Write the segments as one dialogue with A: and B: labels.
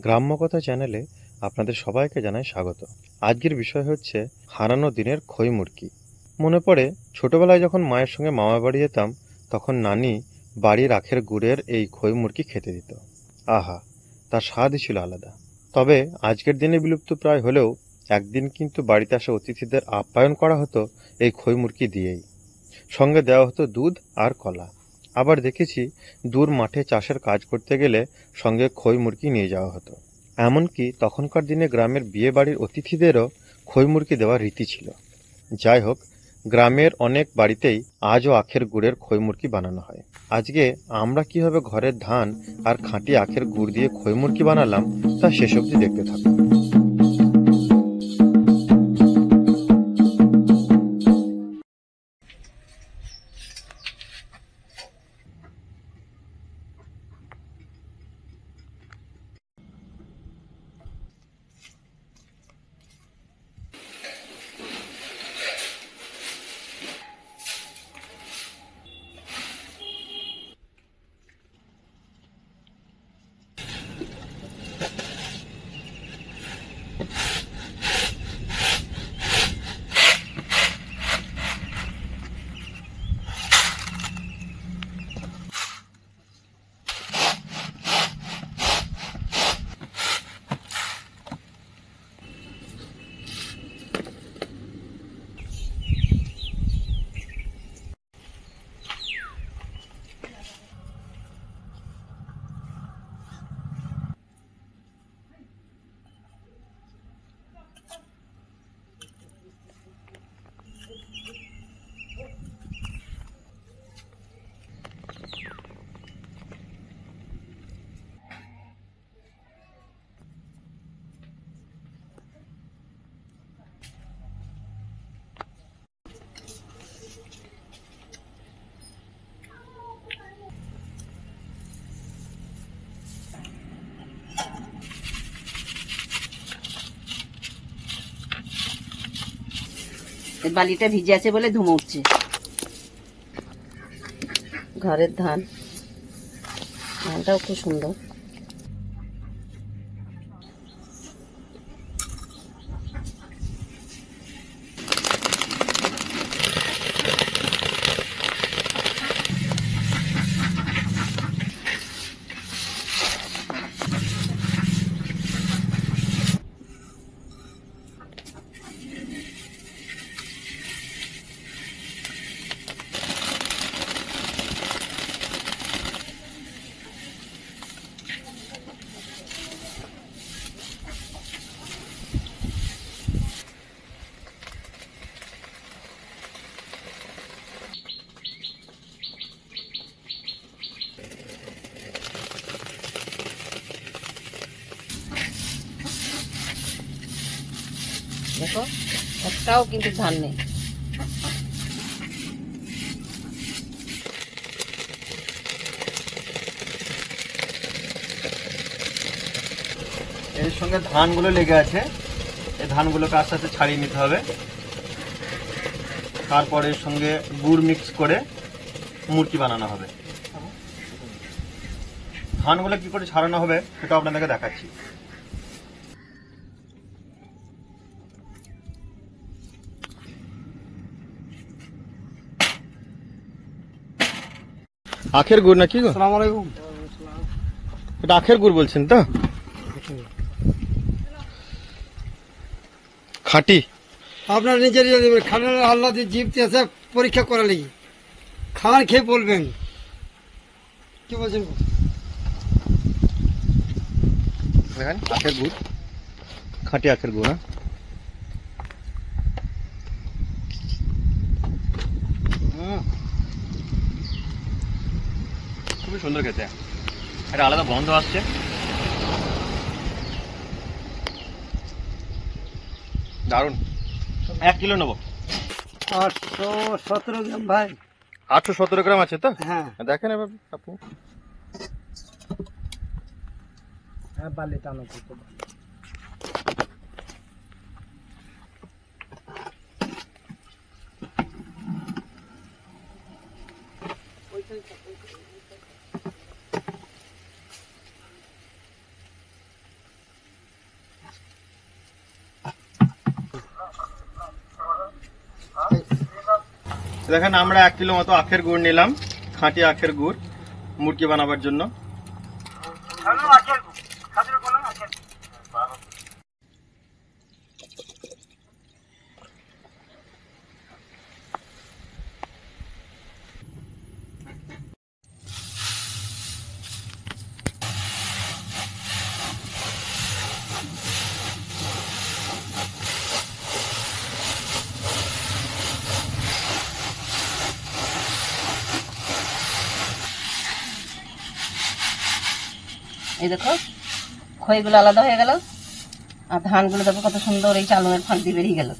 A: গ্রাম্য কথা চ্যানেলে আপনাদের সবাইকে জানাই স্বাগত। আজকের বিষয় হচ্ছে হারানো দিনের খই মুরগি। মনে পড়ে ছোটবেলায় যখন মায়ের সঙ্গে মামার বাড়ি যেতাম, তখন নানি বাড়ির আখের গুড়ের এই খই মুরগি খেতে দিত। আহা, তার স্বাদই ছিল আলাদা। তবে আজকের দিনে বিলুপ্ত প্রায় হলেও একদিন কিন্তু বাড়িতে আসা অতিথিদের আপ্যায়ন করা হতো এই খই মুরগি দিয়েই। সঙ্গে দেওয়া হতো দুধ আর কলা। আবার দেখেছি দূর মাঠে চাষের কাজ করতে গেলে সঙ্গে খই মুরগি নিয়ে যাওয়া হতো। এমনকি তখনকার দিনে গ্রামের বিয়ে বাড়ির অতিথিদেরও খই মুরগি দেওয়ার রীতি ছিল। যাই হোক, গ্রামের অনেক বাড়িতেই আজও আখের গুড়ের খই মুরগি বানানো হয়। আজকে আমরা কিভাবে ঘরের ধান আর খাঁটি আখের গুড় দিয়ে খই মুরগি বানালাম তা শেষ অবধি দেখতে থাকুন।
B: বালিটা ভিজে আছে বলে ধুমো উঠছে। ঘরের ধানটাও খুব সুন্দর। দেখো, একটাও কিন্তু ধান নেই।
A: এর সঙ্গে ধানগুলো লেগে আছে, এই ধানগুলোকে আস্তে আস্তে ছাড়িয়ে নিতে হবে। তারপর এর সঙ্গে গুড় মিক্স করে মুরগি বানানো হবে। ধানগুলো কি করে ছাড়ানো হবে সেটা আপনাদেরকে দেখাচ্ছি। আখের গুড় নাকি গো?
C: আসসালামু আলাইকুম।
A: এটা আখের গুড় বলছেন তো? খাঁটি?
C: আপনার নিজের খানের আল্লাহ জীব আছে পরীক্ষা করা লাগি, খান খেয়ে বলবেন কি বলছেন।
A: দেখেন আখের গুড়, খাঁটি আখের গুড়। খুবই সুন্দর খেতে, একটা আলাদা গন্ধ আসছে। দারুণ। 1 কিলো নেবো।
C: 817 গ্রাম ভাই।
A: 817 গ্রাম আছে তো?
C: হ্যাঁ
A: দেখেন এবার আপনি।
C: হ্যাঁ, বালি টানো
A: দেখেন আমরা 1 কিলো মতো আখের গুড় নিলাম, খাঁটি আখের গুড় মুরগি বানাবার জন্য।
B: এই দেখো খইগুলো আলাদা হয়ে গেল, আর ধানগুলো দেখো কত সুন্দর এই চালনের ফাঁক দিয়ে বেরিয়ে গেল।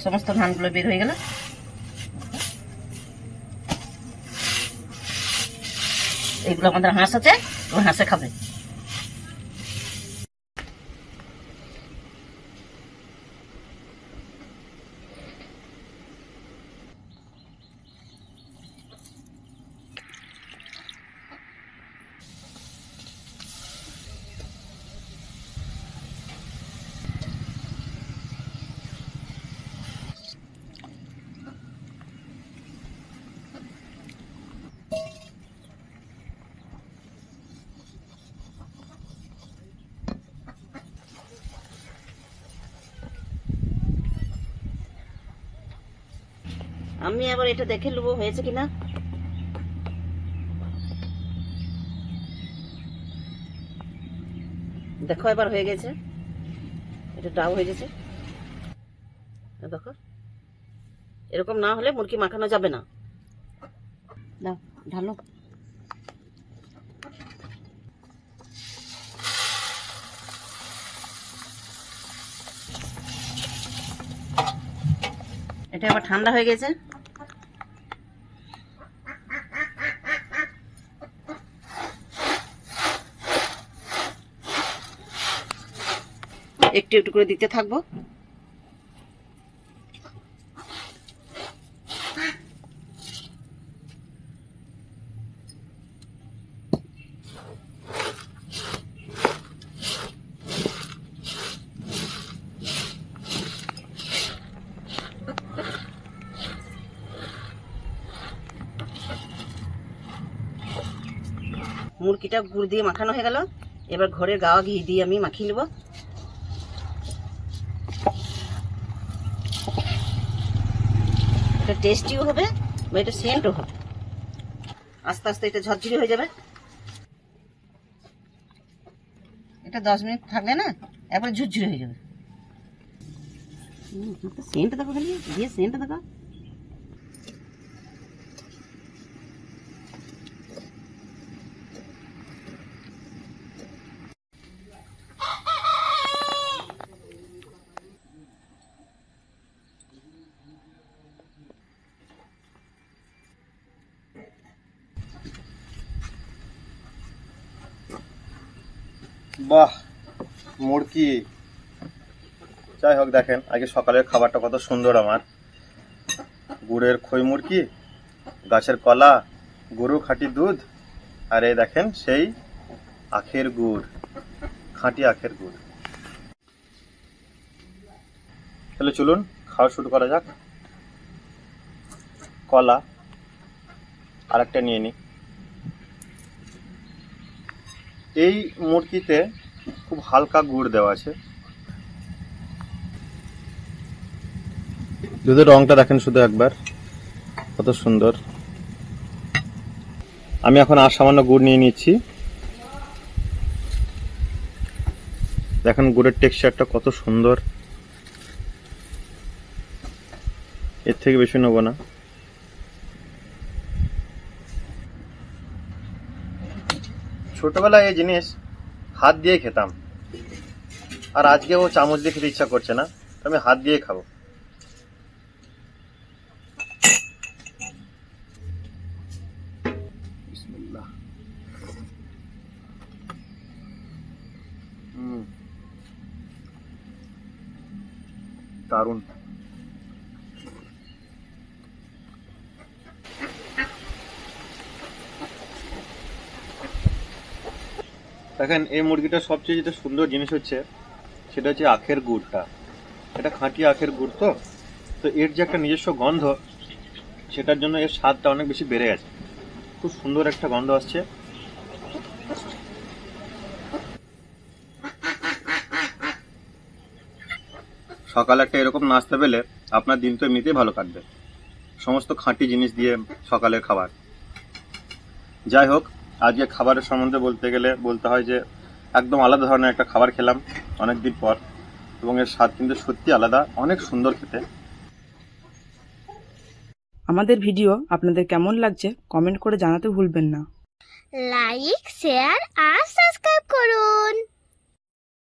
B: সমস্ত ধানগুলো বের হয়ে গেল। এইগুলো আমাদের হাঁস আছে, হাঁসে খাবে। আমি আবার এটা দেখে নেবো হয়েছে কিনা। দেখো এবার হয়ে গেছে, এটা ডাউ হয়ে গেছে। দেখো এরকম না হলে মুরগি মাখানো যাবে না। দাও ঢালো। এটা আবার ঠান্ডা হয়ে গেছে। একটু একটু করে দিতে থাকবো। মুরগিটা গুড় দিয়ে মাখানো হয়ে গেল, এবার ঘরের গাওয়া ঘি দিয়ে আমি মাখিয়ে নেব। এটা টেস্টিও হবে, এটা সেন্টও হবে। আস্তে আস্তে এটা ঝরঝরি হয়ে যাবে। এটা 10 মিনিট থাকলে না একবার ঝুরঝুরি হয়ে যাবে। সেন্ট দেখো, খালি দিয়ে সেন্ট দেখো।
A: বাহ, মুরগি! যাই হোক, দেখেন আগে সকালের খাবারটা কত সুন্দর। আমার গুড়ের খই মুরগি, গাছের কলা, গরু খাঁটি দুধ, আর এই দেখেন সেই আখের গুড়, খাঁটি আখের গুড়। তাহলে চলুন খাওয়া শুরু করা যাক। কলা আর একটা নিয়ে নিই। এই মুরগিতে খুব হালকা গুড় দেওয়া আছে। দুধের রংটা দেখেন শুধু একবার, কত সুন্দর। আমি এখন আর সামান্য গুড় নিয়ে নিচ্ছি। দেখেন গুড়ের টেক্সচারটা কত সুন্দর। এর থেকে বেশি নেবো না। ছোটবেলায় এই জিনিস হাত দিয়ে খেতাম, আর আজকে ও চামচ দিয়ে খেতে ইচ্ছা করছে না, আমি হাত দিয়ে খাবো। বিসমিল্লাহ। দারুণ। দেখেন এই মুরগিটার সবচেয়ে যেটা সুন্দর জিনিস হচ্ছে সেটা হচ্ছে আখের গুড়টা। এটা খাঁটি আখের গুড়, তো তো এর যে একটা নিজস্ব গন্ধ, সেটার জন্য এর স্বাদটা অনেক বেশি বেড়ে গেছে। খুব সুন্দর একটা গন্ধ আসছে। সকালে একটা এরকম নাস্তা পেলে আপনার দিন তো এমনিতেই ভালো কাটবে, সমস্ত খাঁটি জিনিস দিয়ে সকালের খাবার। যাই হোক, আজকে খাবারের সম্বন্ধে বলতে গেলে বলতে হয় যে একদম আলাদা ধরনের একটা খাবার খেলাম অনেক দিন পর, এবং এর স্বাদ কিন্তু সত্যি আলাদা, অনেক সুন্দর খেতে।
D: আমাদের ভিডিও আপনাদের কেমন লাগছে কমেন্ট করে জানাতে ভুলবেন না।
E: লাইক শেয়ার আর সাবস্ক্রাইব করুন।